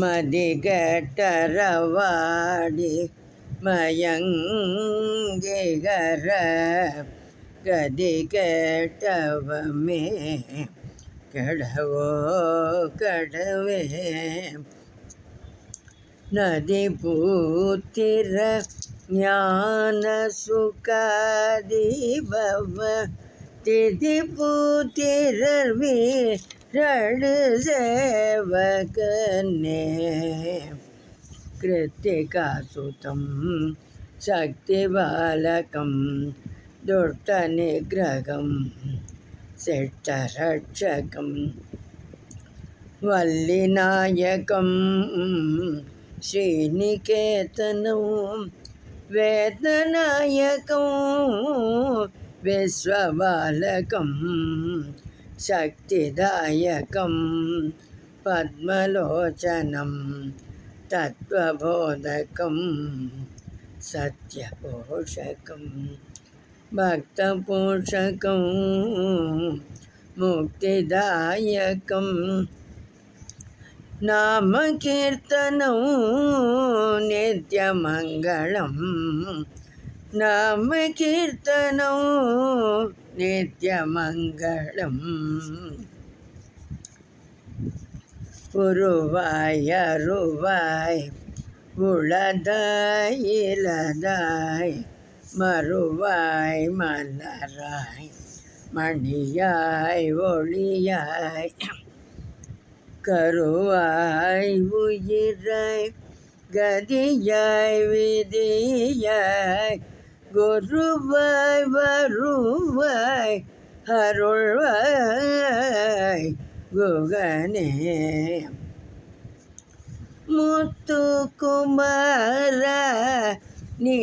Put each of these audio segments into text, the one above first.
மதிகட்டரவாடி மயங்கிகர கதி கேட்டவமே கடவோ கடவே நதி பூத்திர ஞான சுகாதிபவ திதி பூத்திரவி ரடு சேவகனே கிருத்திகா சுதம் சக்தி பாலகம் துஷ்ட நிகிரகம் சிட்டரட்சகம் வல்லிநாயகம் ஸ்ரீநிகேதனம் வேதநாயகம் விஸ்வபாலகம் சக்திதாயகம் பத்மலோச்சனம் தத்வபோதகம் சத்யபோஷகம் பக்தபோஷகம் முக்திதாயகம் நாம கீர்த்தனம் நித்யமங்களம் நாம கீர்த்தனம் நித்யமங்களம் உருவாய் அருவாய் உளதாய் இலதாய் மறுவாய் மலராய் மணியாய் ஒளியாய் கருவாய் உயிராய் கதியாய் விதியாய் குருவாய் வருவாய் அருள்வாய் குகனே முத்துக்குமார நீ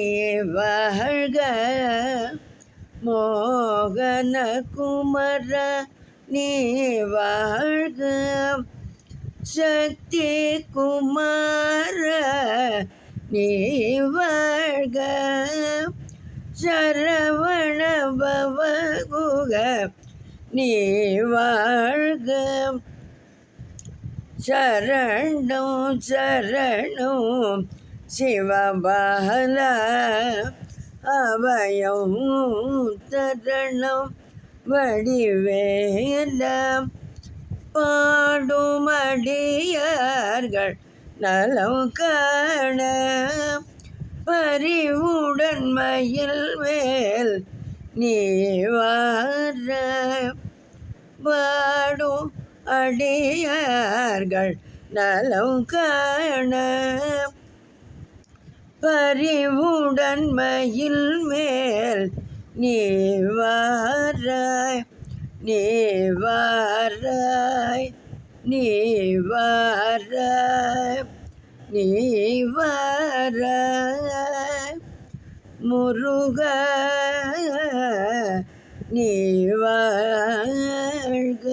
வாழ்க மோகன குமர நீ வாழ்க சக்தி குமார நீ வாழ்க சரவண பவகுக நீ வாழ்க சரணம் சரணம் சிவபால அபயம் தரணம் வடிவேலம் பாடுமடியார்கள் நலம் காண பரிவுடன் மயில் மேல் நீ வார பாடும் அடியார்கள் நலம் காண பரிவுடன் மயில் மேல் நீ வாராய் நீ வாராய் நீ வாராய் நீ வாராய் முருகா நீ வாழ்க.